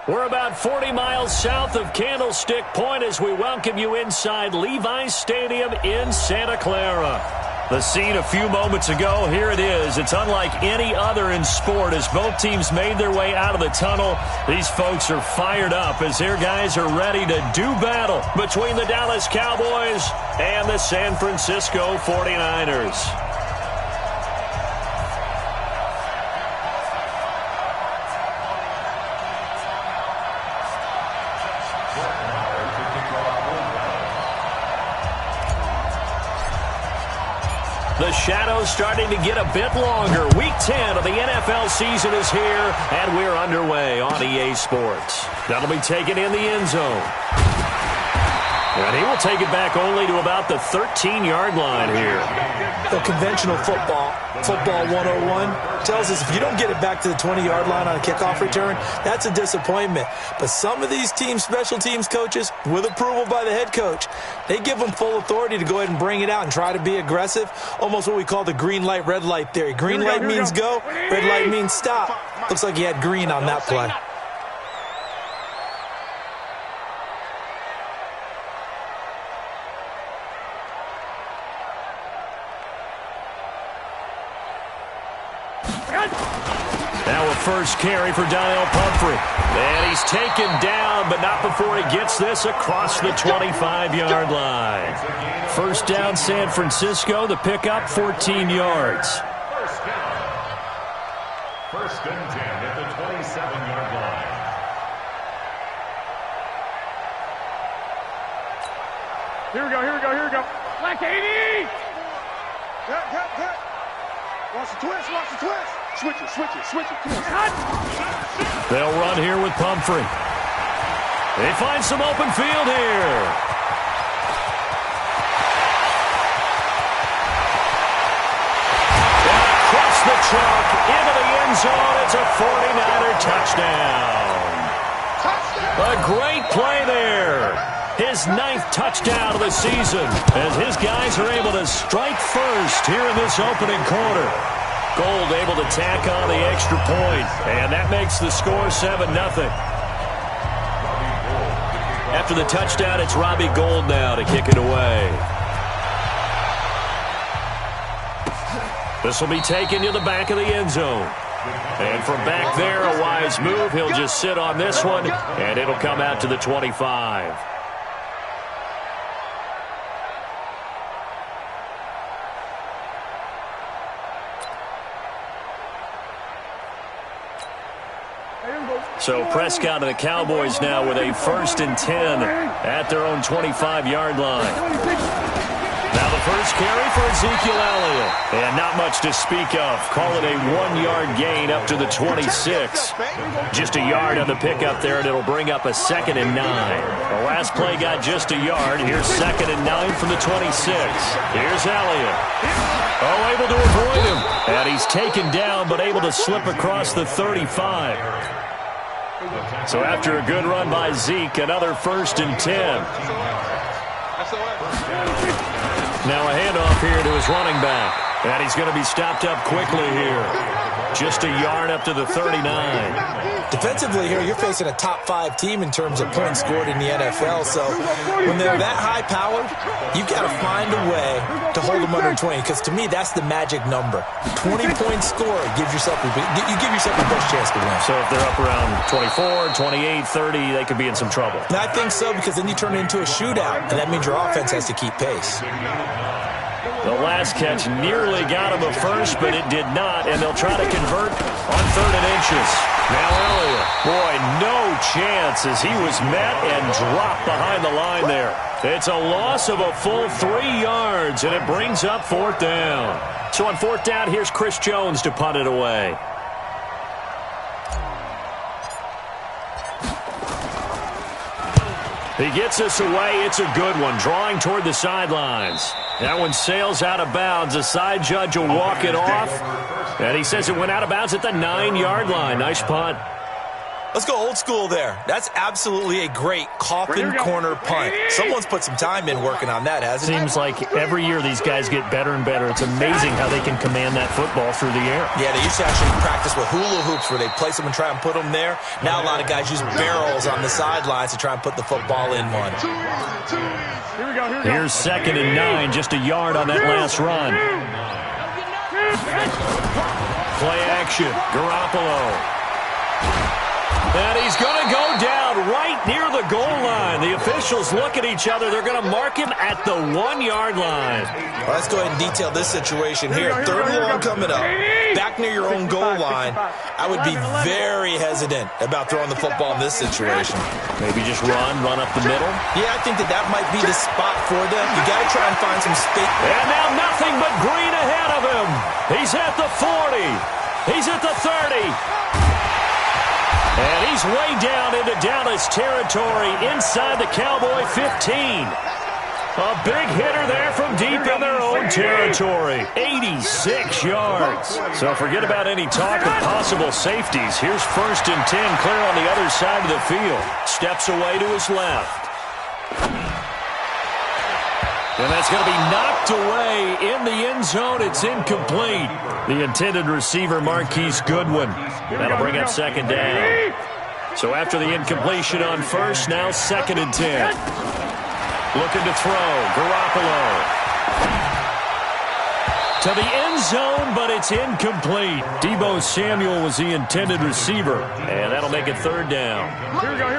We're about 40 miles south of Candlestick Point as we welcome you inside Levi's Stadium in Santa Clara. The scene a few moments ago, here it is. It's unlike any other in sport as both teams made their way out of the tunnel. These folks are fired up as their guys are ready to do battle between the Dallas Cowboys and the San Francisco 49ers. The shadow's starting to get a bit longer. Week 10 of the NFL season is here, and we're underway on EA Sports. That'll be taken in the end zone. And he will take it back only to about the 13-yard line here. The conventional football 101, tells us if you don't get it back to the 20-yard line on a kickoff return, that's a disappointment. But some of these team special teams coaches, with approval by the head coach, they give them full authority to go ahead and bring it out and try to be aggressive, almost what we call the green light, red light theory. Green light means go, red light means stop. Looks like he had green on that play. Now a first carry for Donnell Pumphrey. And he's taken down, but not before he gets this across the 25-yard line. First down, San Francisco. The pickup, 14 yards. First and 10 at the 27-yard line. Here we go. Black 80! Cut. Watch the twist. Switch it. Come on. They'll run here with Pumphrey. They find some open field here. And across the chalk into the end zone. It's a 49er touchdown. A great play there. His 9th touchdown of the season as his guys are able to strike first here in this opening quarter. Gold able to tack on the extra point, and that makes the score 7-0. After the touchdown, it's Robbie Gould now to kick it away. This will be taken to the back of the end zone. And from back there, a wise move. He'll just sit on this one, and it'll come out to the 25. So Prescott and the Cowboys now with a 1st and 10 at their own 25-yard line. Now the first carry for Ezekiel Elliott. And not much to speak of. Call it a 1-yard gain up to the 26. Just a yard on the pickup there, and it'll bring up a 2nd and 9. The last play got just a yard. Here's 2nd and 9 from the 26. Here's Elliott. Oh, able to avoid him. And he's taken down, but able to slip across the 35. So after a good run by Zeke, another 1st and 10. Now a handoff here to his running back. And he's going to be stopped up quickly here. Just a yard up to the 39. Defensively here, you're facing a top-5 team in terms of points scored in the NFL. So when they're that high-powered, you've got to find a way to hold them under 20. Because to me, that's the magic number. 20-point score gives yourself your best chance to win. So if they're up around 24, 28, 30, they could be in some trouble. And I think so, because then you turn it into a shootout, and that means your offense has to keep pace. The last catch nearly got him a first, but it did not, and they'll try to convert on 3rd and inches. Now Elliott, boy, no chance as he was met and dropped behind the line there. It's a loss of a full 3 yards, and it brings up 4th down. So on 4th down, here's Chris Jones to punt it away. He gets us away. It's a good one, drawing toward the sidelines. That one sails out of bounds. The side judge will walk it off. And he says it went out of bounds at the 9-yard line. Nice punt. Let's go old school there. That's absolutely a great coffin corner punt. Someone's put some time in working on that, hasn't it? Seems like every year these guys get better and better. It's amazing how they can command that football through the air. Yeah, they used to actually practice with hula hoops where they place them and try and put them there. Now a lot of guys use barrels on the sidelines to try and put the football in one. Here we go. Here's 2nd and 9, just a yard on that last run. Play action, Garoppolo. And he's going to go down right near the goal line. The officials look at each other. They're going to mark him at the 1-yard line. Well, let's go ahead and detail this situation here. 3rd and long coming up. Back near your own goal line. I would be very hesitant about throwing the football in this situation. Maybe just run up the middle. Yeah, I think that might be the spot for them. You got to try and find some space. And now nothing but green ahead of him. He's at the 40. He's at the 30. And he's way down into Dallas territory inside the Cowboy 15. A big hitter there from deep in their own territory. 86 yards. So forget about any talk of possible safeties. Here's 1st and 10 clear on the other side of the field. Steps away to his left. And that's going to be knocked away in the end zone. It's incomplete. The intended receiver, Marquise Goodwin. That'll bring up 2nd down. So after the incompletion on 1st, now 2nd and 10. Looking to throw. Garoppolo. To the end zone, but it's incomplete. Deebo Samuel was the intended receiver. And that'll make it 3rd down.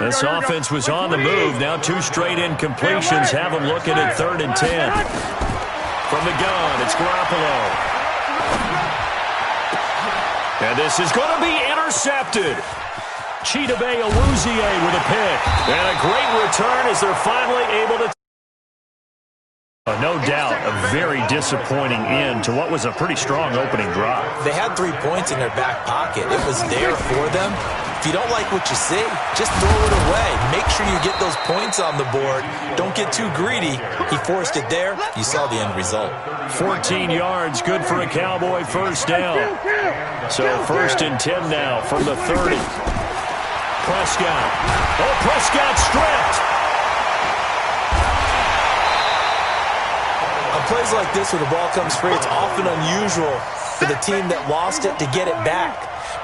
This offense was on the move. Now 2 straight incompletions have them looking at 3rd and 10. From the gun, it's Garoppolo. And this is going to be intercepted. Chidobe Awuzie with a pick. And a great return as they're finally able to... No doubt, a very disappointing end to what was a pretty strong opening drive. They had 3 points in their back pocket. It was there for them. If you don't like what you see, just throw it away. Make sure you get those points on the board. Don't get too greedy. He forced it there. You saw the end result. 14 yards, good for a Cowboy 1st down. So 1st and 10 now from the 30. Prescott. Oh, Prescott stripped. On plays like this where the ball comes free, it's often unusual for the team that lost it to get it back.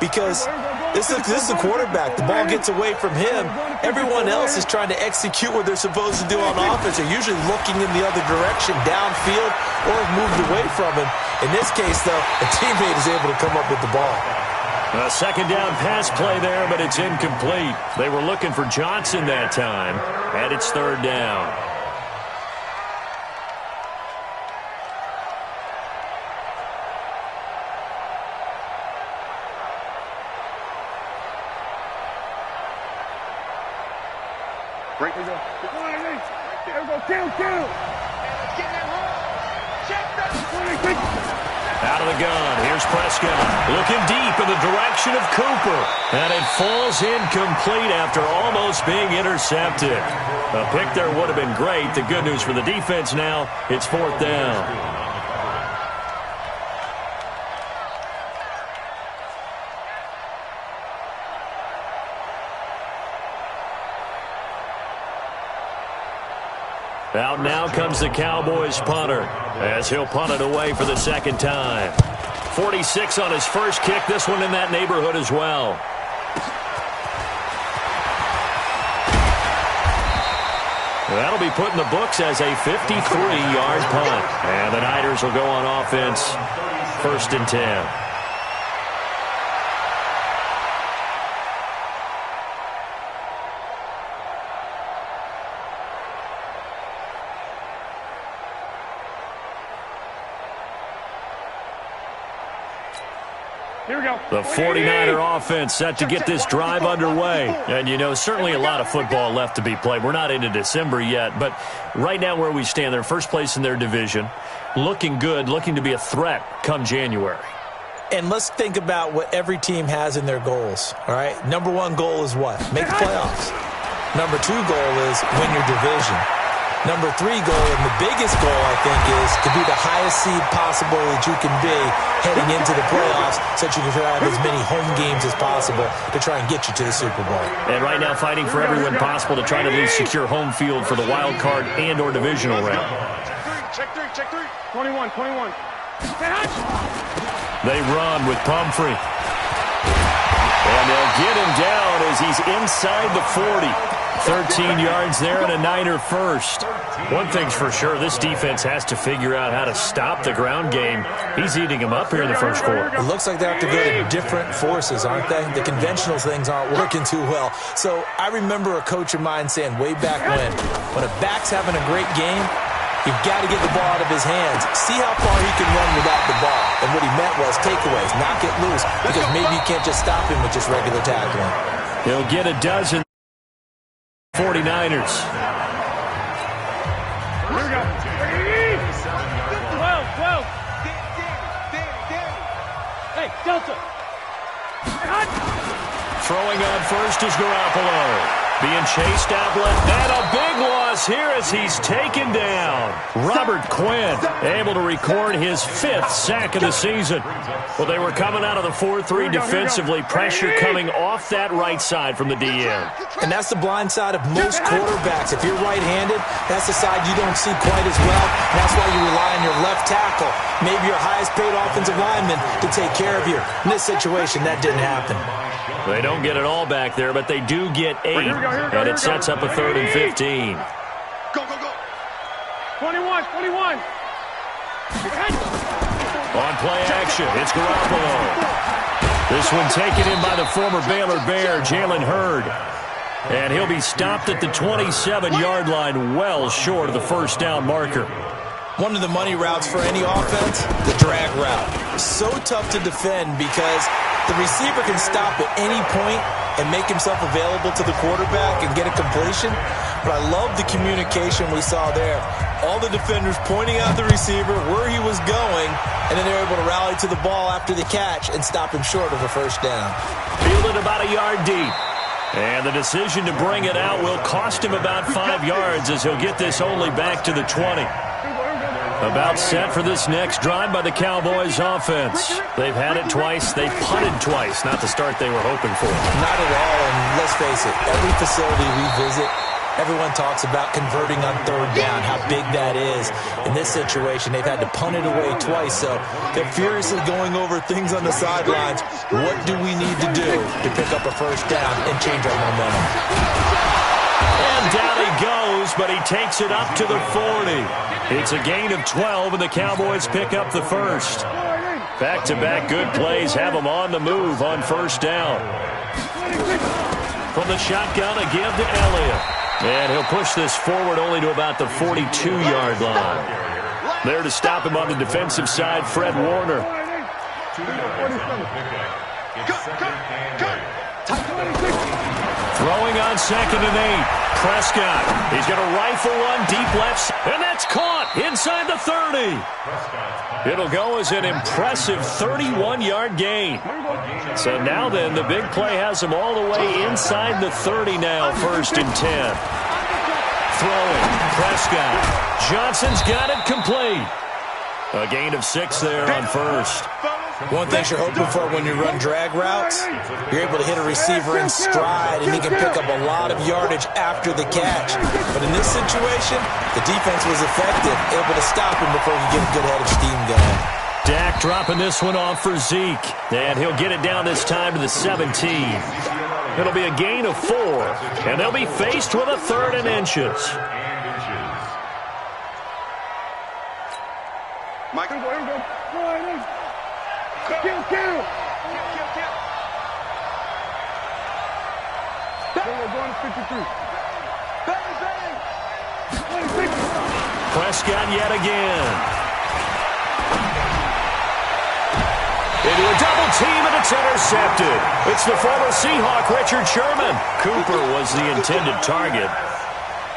Because this is the quarterback. The ball gets away from him. Everyone else is trying to execute what they're supposed to do on offense. They're usually looking in the other direction, downfield, or have moved away from him. In this case, though, a teammate is able to come up with the ball. A 2nd down pass play there, but it's incomplete. They were looking for Johnson that time, and it's 3rd down. Break it up. There we go. Kill. Out of the gun, here's Prescott. Looking deep in the direction of Cooper. And it falls incomplete after almost being intercepted. A pick there would have been great. The good news for the defense now, it's 4th down. Out now comes the Cowboys punter as he'll punt it away for the 2nd time. 46 on his first kick. This one in that neighborhood as well. That'll be put in the books as a 53-yard punt. And the Niners will go on offense 1st and 10. Here we go. The 49er offense set to get this drive underway. And, you know, certainly a lot of football left to be played. We're not into December yet, but right now where we stand, they're first place in their division, looking good, looking to be a threat come January. And let's think about what every team has in their goals, all right? Number 1 goal is what? Make the playoffs. Number 2 goal is win your division. Number 3 goal, and the biggest goal, I think, is to be the highest seed possible that you can be heading into the playoffs so that you can have as many home games as possible to try and get you to the Super Bowl. And right now fighting for everyone possible to try to at least secure home field for the wild card and or divisional round. Check three. 21. They run with Pumphrey. And they'll get him down as he's inside the 40. 13 yards there and a Niner first. One thing's for sure, this defense has to figure out how to stop the ground game. He's eating him up here in the first quarter. It looks like they have to go to different forces, aren't they? The conventional things aren't working too well. So I remember a coach of mine saying way back when a back's having a great game, you've got to get the ball out of his hands. See how far he can run without the ball. And what he meant was takeaways, knock it loose, because maybe you can't just stop him with just regular tackling. He'll get a dozen 49ers. Here we go. 12. Hey, Delta. Throwing on first is Garoppolo. Being chased out left. And a big loss here as he's taken down. Robert Quinn able to record his 5th sack of the season. Well, they were coming out of the 4-3 defensively. Pressure coming off that right side from the DN. And that's the blind side of most quarterbacks. If you're right-handed, that's the side you don't see quite as well. And that's why you rely on your left tackle, maybe your highest-paid offensive lineman, to take care of you. In this situation, that didn't happen. They don't get it all back there, but they do get 8. And it sets up a 3rd and 15. Go. 21. On play action, it's Garoppolo. This one taken in by the former Baylor Bear, Jalen Hurd. And he'll be stopped at the 27-yard line, well short of the first down marker. One of the money routes for any offense, the drag route. So tough to defend because the receiver can stop at any point and make himself available to the quarterback and get a completion. But I love the communication we saw there. All the defenders pointing out the receiver, where he was going, and then they're able to rally to the ball after the catch and stop him short of a first down. Fielded about a yard deep. And the decision to bring it out will cost him about 5 yards as he'll get this only back to the 20. About set for this next drive by the Cowboys offense. They've had it twice. They've punted twice. Not the start they were hoping for. Not at all, and let's face it, every facility we visit, everyone talks about converting on 3rd down, how big that is. In this situation, they've had to punt it away twice, so they're furiously going over things on the sidelines. What do we need to do to pick up a first down and change our momentum? And down he goes, but he takes it up to the 40. It's a gain of 12, and the Cowboys pick up the first. Back-to-back good plays have them on the move on first down. From the shotgun, a give to Elliott. And he'll push this forward only to about the 42-yard line. There to stop him on the defensive side, Fred Warner. Throwing on 2nd and 8. Prescott. He's going to rifle one deep left. And that's caught inside the 30. It'll go as an impressive 31-yard gain. So now then, the big play has him all the way inside the 30 now, 1st and 10. Throwing. Prescott. Johnson's got it complete. A gain of 6 there on first. One thing you're hoping for when you run drag routes, you're able to hit a receiver in stride, and he can pick up a lot of yardage after the catch. But in this situation, the defense was effective, able to stop him before he get a good head of steam going. Dak dropping this one off for Zeke, and he'll get it down this time to the 17. It'll be a gain of 4, and they'll be faced with a 3rd and inches. Michael, here we go. Kill. We're going to 53. Prescott yet again. Into a double team, and it's intercepted. It's the former Seahawk, Richard Sherman. Cooper was the intended target.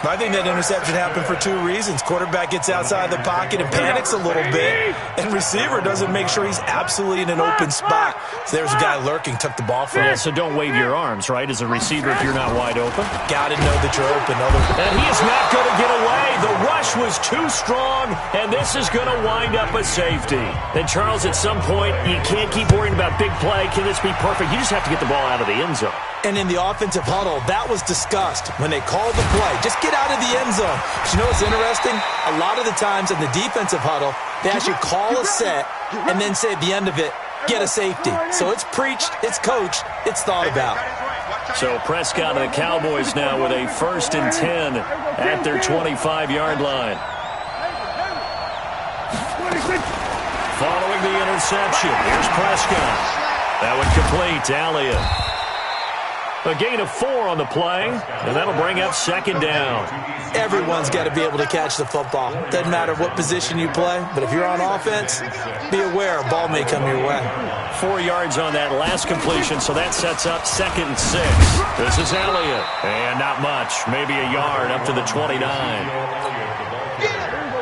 I think that interception happened for two reasons. Quarterback gets outside the pocket and panics a little bit, and receiver doesn't make sure he's absolutely in an open spot. So there's a guy lurking, took the ball from him. So don't wave your arms, right, as a receiver if you're not wide open. Got to know that you're open. And he is not going to get away. The rush was too strong, and this is going to wind up a safety. And, Charles, at some point, you can't keep worrying about big play. Can this be perfect? You just have to get the ball out of the end zone. And in the offensive huddle, that was discussed when they called the play. Just get out of the end zone. But you know what's interesting? A lot of the times in the defensive huddle, they actually call a set and then say at the end of it, get a safety. So it's preached, it's coached, it's thought about. So Prescott and the Cowboys now with a 1st and 10 at their 25-yard line. Following the interception, here's Prescott. That one complete to Elliott. A gain of 4 on the play, and that'll bring up 2nd down. Everyone's got to be able to catch the football. Doesn't matter what position you play, but if you're on offense, be aware a ball may come your way. 4 yards on that last completion, so that sets up 2nd and 6. This is Elliott, and not much, maybe a yard up to the 29.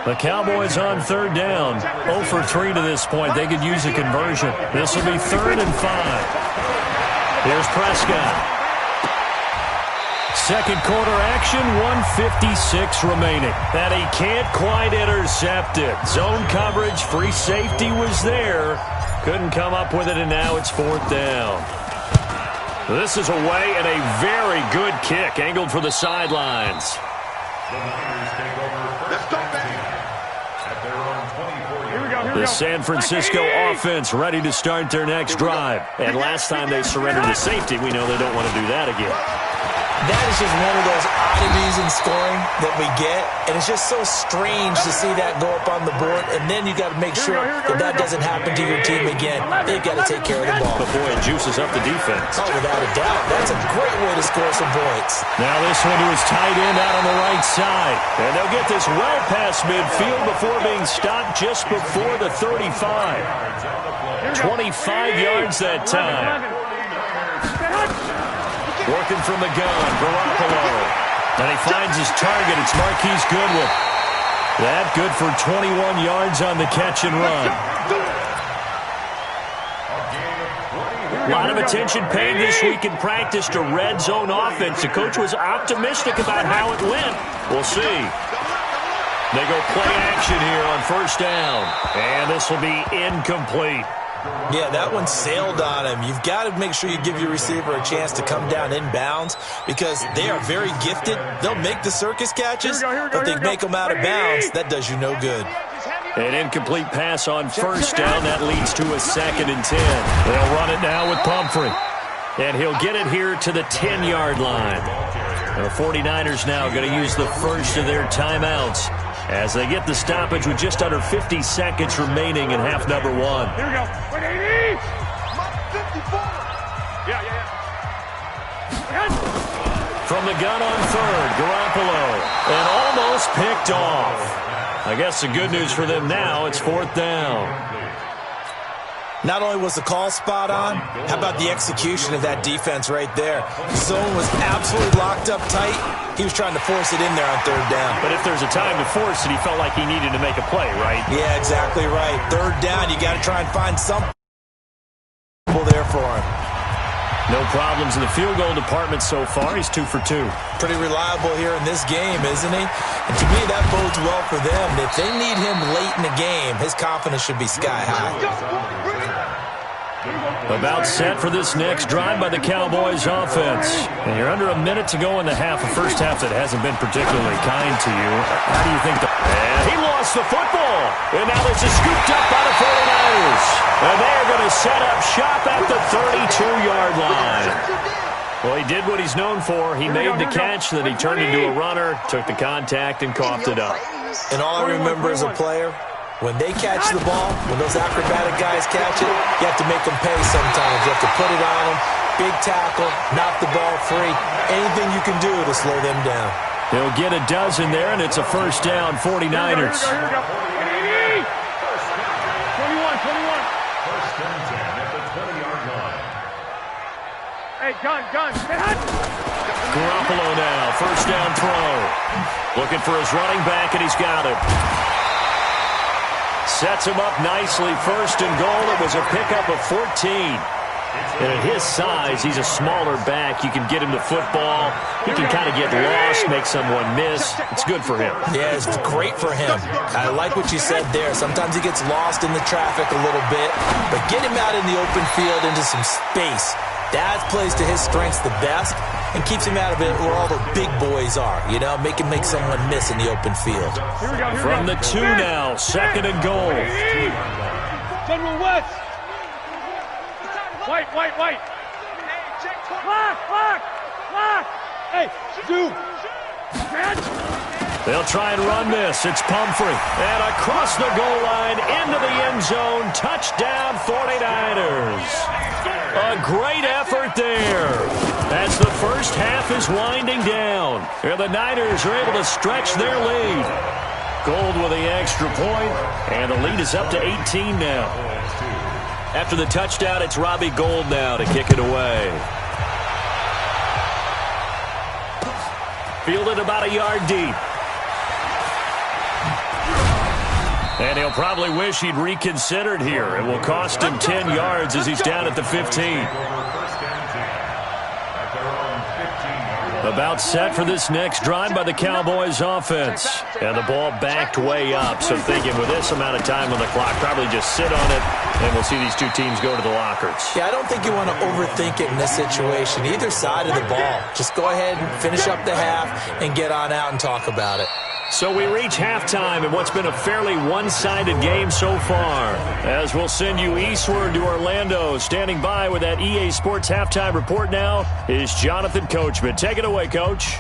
The Cowboys on 3rd down, 0 for 3 to this point. They could use a conversion. This will be 3rd and 5. Here's Prescott. Second quarter action, 1:56 remaining. And he can't quite intercept it. Zone coverage, free safety was there. Couldn't come up with it, and now it's 4th down. This is away, and a very good kick, angled for the sidelines. The San Francisco offense ready to start their next drive. And last time they surrendered to safety, we know they don't want to do that again. That is just one of those oddities in scoring that we get, and it's just so strange to see that go up on the board, and then you got to make sure that doesn't happen to your team again. They've got to take care of the ball. But boy, it juices up the defense. Oh, without a doubt. That's a great way to score some points. Now this one to his tight end out on the right side. And they'll get this well past midfield before being stopped just before the 35. 25 yards that time. Working from the gun, Garoppolo. And he finds his target. It's Marquise Goodwin. That good for 21 yards on the catch and run. A lot of attention paid this week in practice to red zone offense. The coach was optimistic about how it went. We'll see. They go play action here on 1st down. And this will be incomplete. Yeah, that one sailed on him. You've got to make sure you give your receiver a chance to come down inbounds because they are very gifted. They'll make the circus catches, but they make them out of bounds. That does you no good. An incomplete pass on 1st down. That leads to a 2nd and 10. They'll run it now with Pumphrey. And he'll get it here to the 10-yard line. The 49ers now going to use the first of their timeouts as they get the stoppage with just under 50 seconds remaining in half number 1. Here we go. 180. 54. Yeah. From the gun on 3rd, Garoppolo. And almost picked off. I guess the good news for them now, it's 4th down. Not only was the call spot on, how about the execution of that defense right there? The zone was absolutely locked up tight. He was trying to force it in there on 3rd down. But if there's a time to force it, he felt like he needed to make a play, right? Yeah, exactly right. 3rd down, you got to try and find something there for him. No problems in the field goal department so far. He's 2 for 2. Pretty reliable here in this game, isn't he? And to me, that bodes well for them. If they need him late in the game, his confidence should be sky high. About set for this next drive by the Cowboys offense. And you're under a minute to go in the half, a first half that hasn't been particularly kind to you. How do you think And he lost the football. And now this is scooped up by the 49ers. And they're going to set up shop at the 32-yard line. Well, he did what he's known for. He made the catch, then he turned into a runner, took the contact, and coughed it up. And all I remember as a player, when they catch the ball, when those acrobatic guys catch it, you have to make them pay sometimes. You have to put it on them, big tackle, knock the ball free. Anything you can do to slow them down. They'll get a dozen there, and it's a first down, 49ers. Here we go. 21. First and 10 at the 20-yard line. Hey, gun. Garoppolo now, first down throw. Looking for his running back, and he's got it. Sets him up nicely, first and goal. It was a pickup of 14. And at his size, he's a smaller back. You can get him to football. He can kind of get lost, make someone miss. It's good for him. Yeah, it's great for him. I like what you said there. Sometimes he gets lost in the traffic a little bit, but get him out in the open field into some space. That plays to his strengths the best and keeps him out of it where all the big boys are. You know, make someone miss in the open field. From the 2 now, second and goal. General West. White. Lock. Hey, do. They'll try and run this. It's Pumphrey. And across the goal line, into the end zone. Touchdown, 49ers. A great effort there. As the first half is winding down. And the Niners are able to stretch their lead. Gold with the extra point, and the lead is up to 18 now. After the touchdown, it's Robbie Gould now to kick it away. Fielded about a yard deep. And he'll probably wish he'd reconsidered here. It will cost him 10 yards as he's down at the 15. About set for this next drive by the Cowboys offense. And the ball backed way up. So thinking with this amount of time on the clock, probably just sit on it, and we'll see these two teams go to the lockers. Yeah, I don't think you want to overthink it in this situation. Either side of the ball. Just go ahead and finish up the half and get on out and talk about it. So we reach halftime in what's been a fairly one-sided game so far. As we'll send you eastward to Orlando. Standing by with that EA Sports halftime report now is Jonathan Coachman. Take it away, Coach.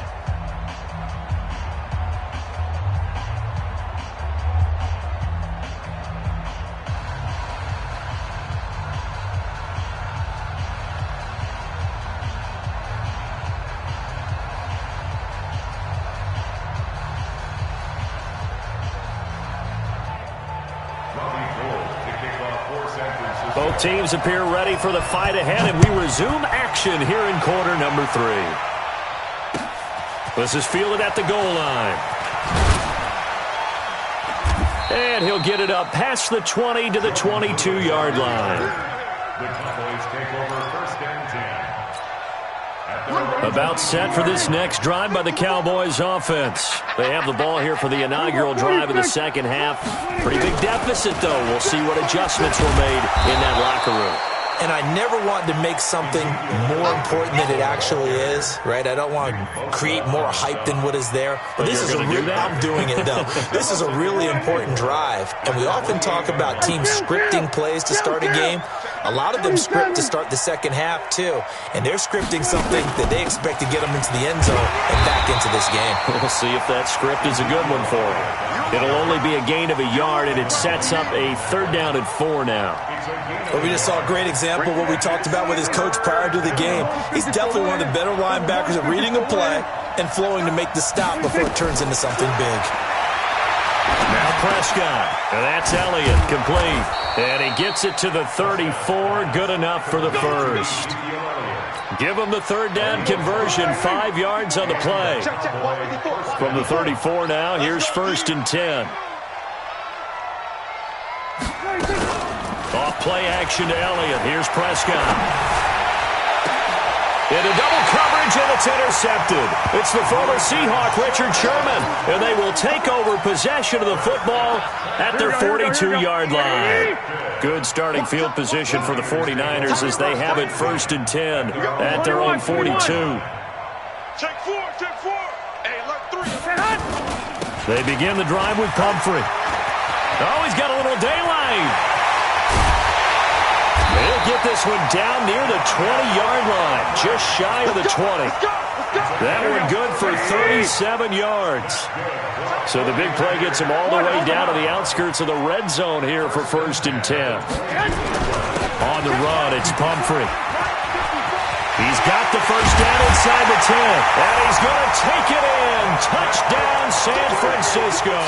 Both teams appear ready for the fight ahead, and we resume action here in quarter number 3. This is fielded at the goal line. And he'll get it up past the 20 to the 22-yard line. The Cowboys take over first and 10. About set for this next drive by the Cowboys offense. They have the ball here for the inaugural drive of the second half. Pretty big deficit, though. We'll see what adjustments were made in that locker room. And I never want to make something more important than it actually is, right? I don't want to create more hype than what is there. But this is I'm doing it, though. This is a really important drive. And we often talk about teams scripting plays to start a game. A lot of them script to start the second half, too. And they're scripting something that they expect to get them into the end zone and back into this game. We'll see if that script is a good one for them. It'll only be a gain of a yard, and it sets up a 3rd down and 4 now. Well, we just saw a great example of what we talked about with his coach prior to the game. He's definitely one of the better linebackers at reading a play and flowing to make the stop before it turns into something big. Now Prescott, and that's Elliott, complete. And he gets it to the 34, good enough for the first. Give him the 3rd down conversion, 5 yards on the play. From the 34 now, here's 1st and 10. Off play action to Elliott. Here's Prescott. Into double coverage, and it's intercepted. It's the former Seahawk, Richard Sherman. And they will take over possession of the football at their 42-yard line. Good starting field position for the 49ers as they have it 1st and 10 at their own 42. Check 4. Hey, look 3. They begin the drive with Pumphrey. Oh, he's got a little daylight. They'll get this one down near the 20-yard line, just shy of the 20. That one good for 37 yards. So the big play gets him all the way down to the outskirts of the red zone here for 1st and 10. On the run, it's Pumphrey. He's got the first down inside the 10, and he's going to take it in. Touchdown, San Francisco.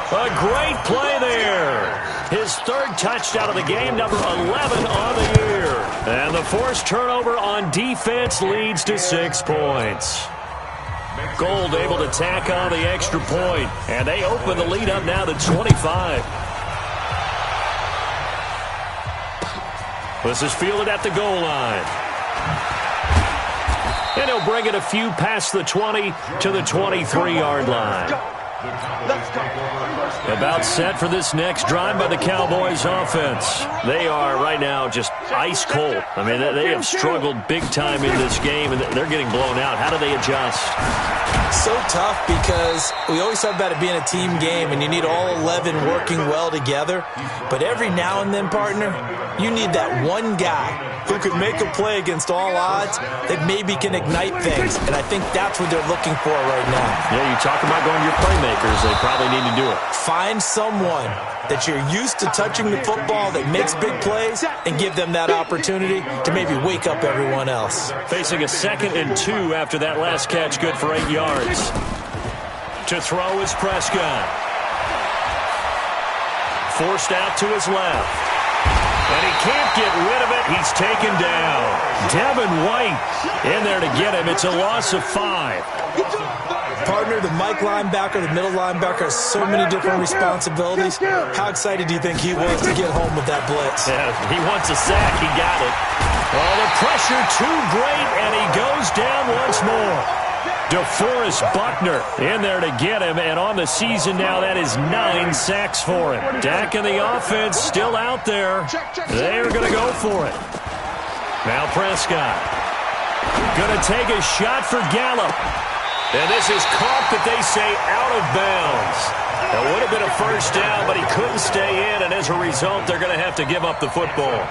A great play there. His third touchdown of the game, number 11 on the year. And the forced turnover on defense leads to 6 points. Gold able to tack on the extra point, and they open the lead up now to 25. This is fielded at the goal line. And he'll bring it a few past the 20 to the 23-yard line. About set for this next drive by the Cowboys offense. They are right now just ice cold. I mean, they have struggled big time in this game, and they're getting blown out. How do they adjust? So tough because we always talk about it being a team game, and you need all 11 working well together. But every now and then, partner, you need that one guy who could make a play against all odds that maybe can ignite things. And I think that's what they're looking for right now. Yeah, you talk about going to your playmakers. They probably need to do it. Find someone that you're used to touching the football that makes big plays and give them that opportunity to maybe wake up everyone else. Facing a 2nd and 2 after that last catch, good for 8 yards. To throw is Prescott. Forced out to his left. And he can't get rid of it. He's taken down. Devin White in there to get him. It's a loss of 5. Partner, the Mike linebacker, the middle linebacker has so many different responsibilities. How excited do you think he was to get home with that blitz? Yeah, he wants a sack. He got it. Oh, the pressure too great, and he goes down once more. DeForest Buckner in there to get him, and on the season now, that is 9 sacks for him. Dak and the offense still out there. They're going to go for it. Now Prescott going to take a shot for Gallup. And this is caught, but they say out of bounds. It would have been a first down, but he couldn't stay in, and as a result, they're going to have to give up the football.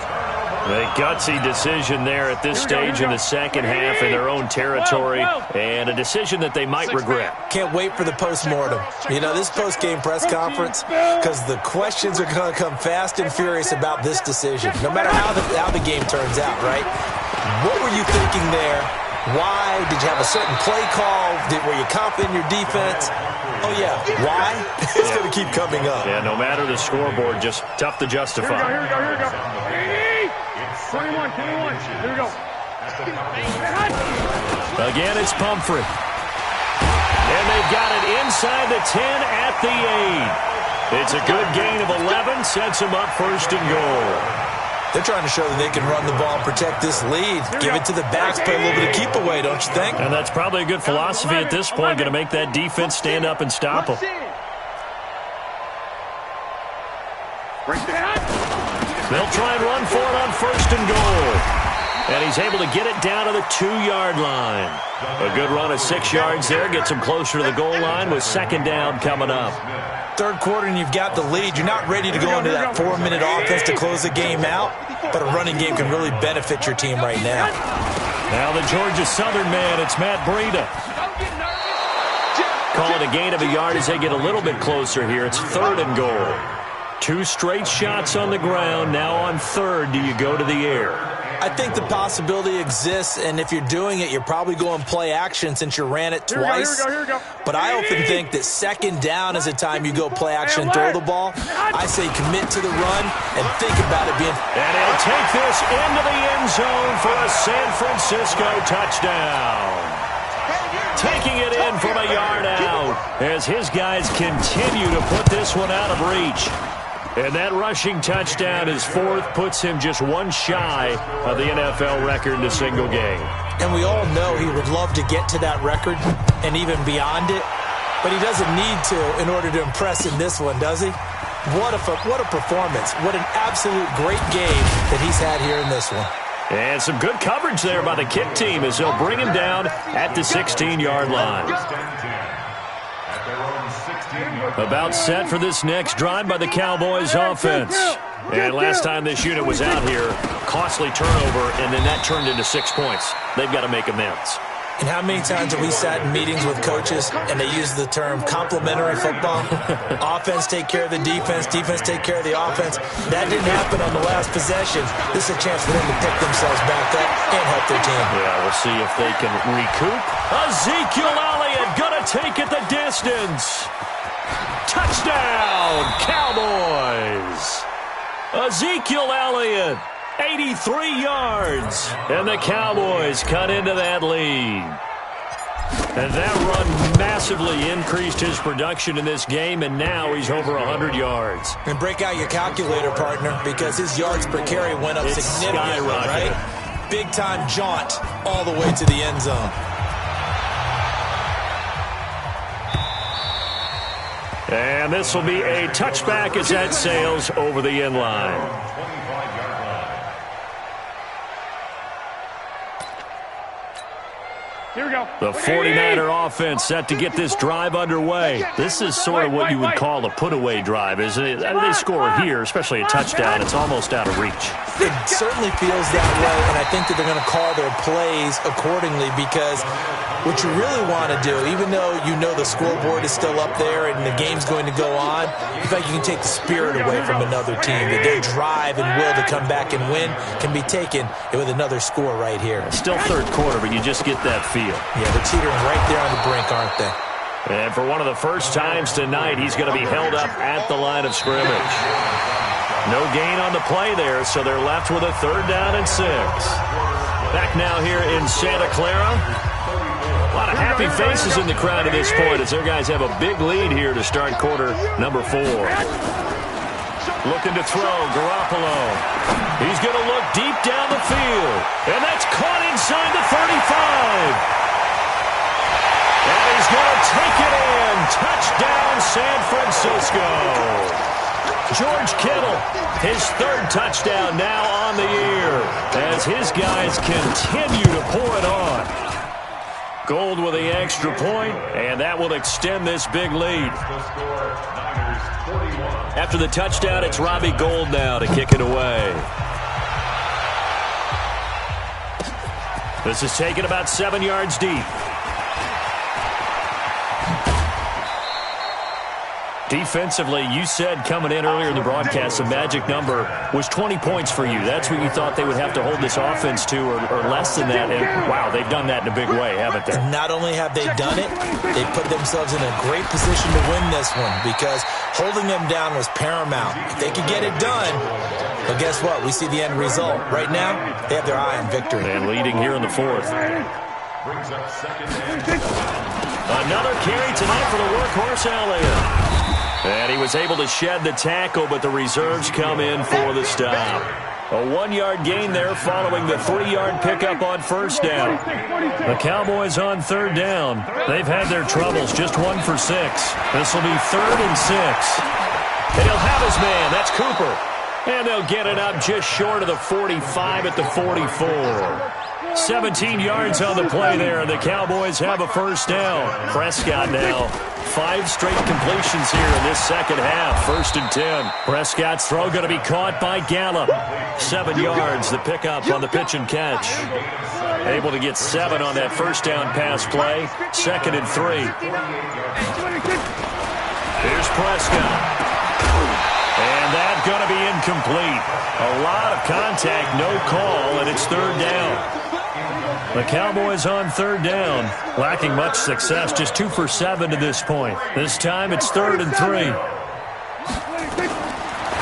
A gutsy decision there at this stage in the second half in their own territory, and a decision that they might regret. Can't wait for the postmortem. You know, this post-game press conference, because the questions are going to come fast and furious about this decision, no matter how the game turns out, right? What were you thinking there? Why? Did you have a certain play call? Were you confident in your defense? Oh, yeah. Why? It's going to keep coming up. Yeah, no matter the scoreboard, just tough to justify. Here we go. 21. Here we go. Again, it's Pumphrey. And they've got it inside the 10 at the 8. It's a good gain of 11, sets them up 1st and goal. They're trying to show that they can run the ball, protect this lead, give it to the backs, play a little bit of keep away, don't you think? And that's probably a good philosophy at this point, going to make that defense stand up and stop them. They'll try and run for it on 1st and goal. And he's able to get it down to the 2-yard line. A good run of 6 yards there, gets him closer to the goal line with 2nd down coming up. Third quarter and you've got the lead. You're not ready to go into that 4-minute offense to close the game out, but a running game can really benefit your team right now. Now the Georgia Southern man, it's Matt Breida. Call it a gain of a yard as they get a little bit closer here. It's 3rd and goal. 2 straight shots on the ground. Now on 3rd, do you go to the air? I think the possibility exists, and if you're doing it, you're probably going play action since you ran it twice. Here we go. But I often think that 2nd down is a time you go play action and throw the ball. I say commit to the run and think about it being... And he'll take this into the end zone for a San Francisco touchdown. Taking it in from a yard out as his guys continue to put this one out of reach. And that rushing touchdown, his 4th, puts him just 1 shy of the NFL record in a single game. And we all know he would love to get to that record and even beyond it, but he doesn't need to in order to impress in this one, does he? What a performance. What an absolute great game that he's had here in this one. And some good coverage there by the kick team as they'll bring him down at the 16-yard line. About set for this next drive by the Cowboys offense. And last time this unit was out here, costly turnover, and then that turned into 6 points. They've got to make amends. And how many times have we sat in meetings with coaches and they use the term complementary football? Offense take care of the defense, defense take care of the offense. That didn't happen on the last possession. This is a chance for them to pick themselves back up and help their team. Yeah, we'll see if they can recoup. Ezekiel Elliott gonna take it the distance. Touchdown, Cowboys! Ezekiel Elliott, 83 yards. And the Cowboys cut into that lead. And that run massively increased his production in this game, and now he's over 100 yards. And break out your calculator, partner, because his yards per carry went up significantly, right? Big-time jaunt all the way to the end zone. And this will be a touchback as that sails over the end line. Here we go. The 49er offense set to get this drive underway. This is sort of what you would call a put-away drive, isn't it? I mean, they score here, especially a touchdown. It's almost out of reach. It certainly feels that way, and I think that they're going to call their plays accordingly, because what you really want to do, even though you know the scoreboard is still up there and the game's going to go on, you think you can take the spirit away from another team, that their drive and will to come back and win can be taken with another score right here. Still third quarter, but you just get that feel. Yeah, they're teetering right there on the brink, aren't they? And for one of the first times tonight, he's going to be held up at the line of scrimmage. No gain on the play there, so they're left with a 3rd down and 6. Back now here in Santa Clara. A lot of happy faces in the crowd at this point as their guys have a big lead here to start quarter number 4. Looking to throw, Garoppolo. He's going to look deep down the field. And that's caught inside the 35. And he's going to take it in. Touchdown, San Francisco. George Kittle, his 3rd touchdown now on the year as his guys continue to pour it on. Gold with the extra point, and that will extend this big lead. After the touchdown, it's Robbie Gould now to kick it away. This is taken about 7 yards deep. Defensively, you said coming in earlier in the broadcast, the magic number was 20 points for you. That's what you thought they would have to hold this offense to, or less than that. And, wow, they've done that in a big way, haven't they? Not only have they done it, they put themselves in a great position to win this one, because holding them down was paramount. If they could get it done, but guess what? We see the end result. Right now, they have their eye on victory. And leading here in the 4th. Another carry tonight for the workhorse Elliott. And he was able to shed the tackle, but the reserves come in for the stop. A 1-yard gain there following the 3-yard pickup on 1st down. The Cowboys on 3rd down. They've had their troubles, just 1 for 6. This will be 3rd and 6. And he'll have his man, that's Cooper. And they'll get it up just short of the 45 at the 44. 17 yards on the play there, and the Cowboys have a 1st down. Prescott now 5 straight completions here in this second half. 1st and 10. Prescott's throw going to be caught by Gallup. 7 yards, the pickup on the pitch and catch. Able to get 7 on that 1st down pass play. 2nd and 3. Here's Prescott. And that's going to be incomplete. A lot of contact, no call, and it's 3rd down. The Cowboys on 3rd down, lacking much success, just 2 for 7 to this point. This time it's 3rd and 3.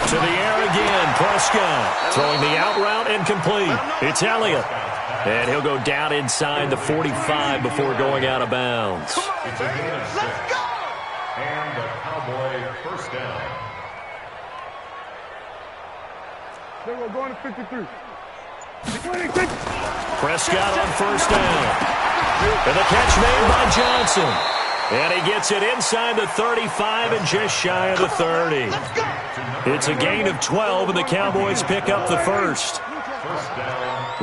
To the air again, Prescott throwing the out route incomplete. It's Elliott, and he'll go down inside the 45 before going out of bounds. It's a gain of 6. And the Cowboy 1st down. Then we're going to 53. Prescott on 1st down. And the catch made by Johnson. And he gets it inside the 35 and just shy of the 30. It's a gain of 12, and the Cowboys pick up the 1st.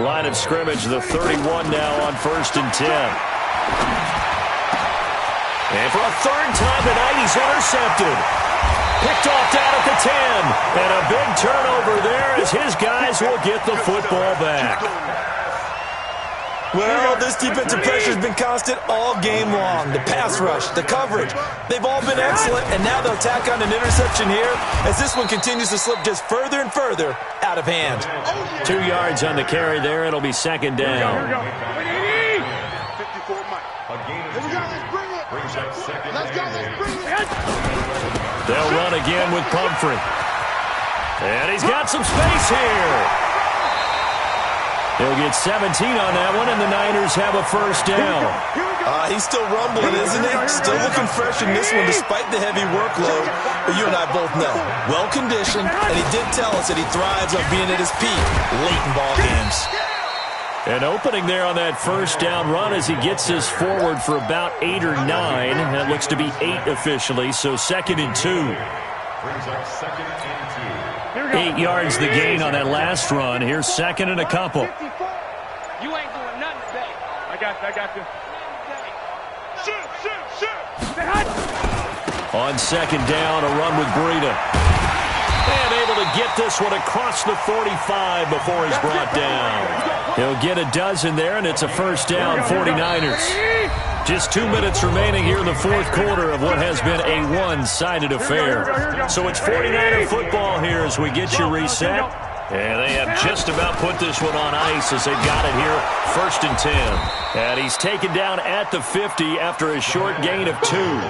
Line of scrimmage, the 31 now on 1st and 10. And for a 3rd time tonight, he's intercepted. Picked off down at the 10. And a big turnover there as his guys will get the football back. Well, this defensive pressure has been constant all game long. The pass rush, the coverage, they've all been excellent, and now they'll tack on an interception here as this one continues to slip just further and further out of hand. 2 yards on the carry there. It'll be 2nd down. Here we go. They'll run again with Pumphrey. And he's got some space here. He'll get 17 on that one, and the Niners have a first down. He's still rumbling, isn't he? Still looking fresh in this one despite the heavy workload. But you and I both know, well-conditioned, and he did tell us that he thrives on being at his peak late in ball games. An opening there on that first down run as he gets us forward for about 8 or 9. That looks to be 8 officially, so 2nd and 2. Brings up 2nd and 2. 8 yards the gain on that last run. Here's 2nd and a couple. You ain't doing nothing today. I got you. Shoot. On 2nd down, a run with Breida. And able to get this one across the 45 before he's brought down. He'll get a dozen there, and it's a first down, 49ers. Just 2 minutes remaining here in the fourth quarter of what has been a one-sided affair. So it's 49er football here as we get you reset. And they have just about put this one on ice as they got it here, 1st and 10. And he's taken down at the 50 after a short gain of 2.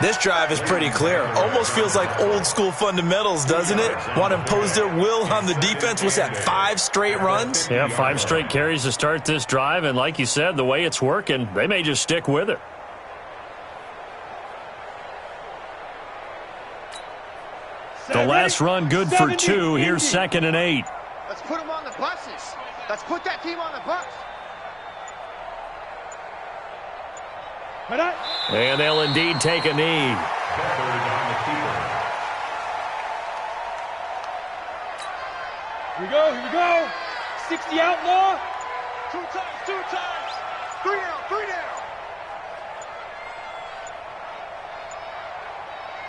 This drive is pretty clear. Almost feels like old-school fundamentals, doesn't it? Want to impose their will on the defense. What's that, 5 straight runs? Yeah, 5 straight carries to start this drive. And like you said, the way it's working, they may just stick with it. The last run good for 2. Here's 2nd and 8. Let's put them on the buses. Let's put that team on the bus. And they'll indeed take a knee. Here we go. 60 outlaw. 2 times. 3 down.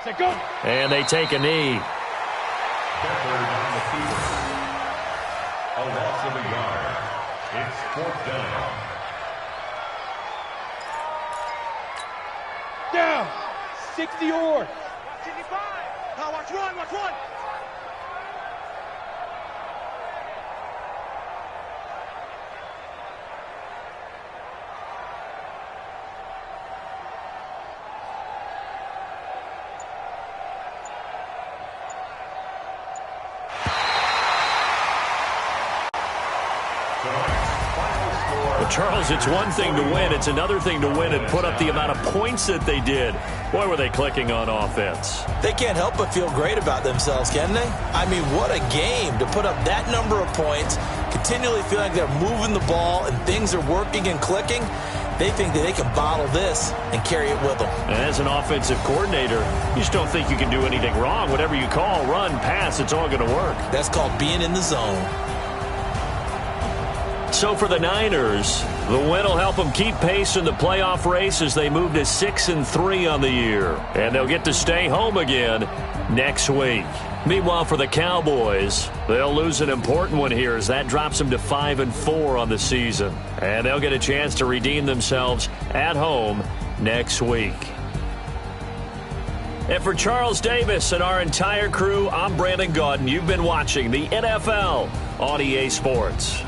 Set go. And they take a knee. A loss of a yard. It's 4th down. Down. 60 or. 65. Now watch one. Charles, it's one thing to win. It's another thing to win and put up the amount of points that they did. Boy, were they clicking on offense. They can't help but feel great about themselves, can they? I mean, what a game to put up that number of points, continually feel like they're moving the ball and things are working and clicking. They think that they can bottle this and carry it with them. And as an offensive coordinator, you just don't think you can do anything wrong. Whatever you call, run, pass, it's all going to work. That's called being in the zone. So for the Niners, the win will help them keep pace in the playoff race as they move to 6-3 on the year. And they'll get to stay home again next week. Meanwhile, for the Cowboys, they'll lose an important one here as that drops them to 5-4 on the season. And they'll get a chance to redeem themselves at home next week. And for Charles Davis and our entire crew, I'm Brandon Gaudin. You've been watching the NFL on EA Sports.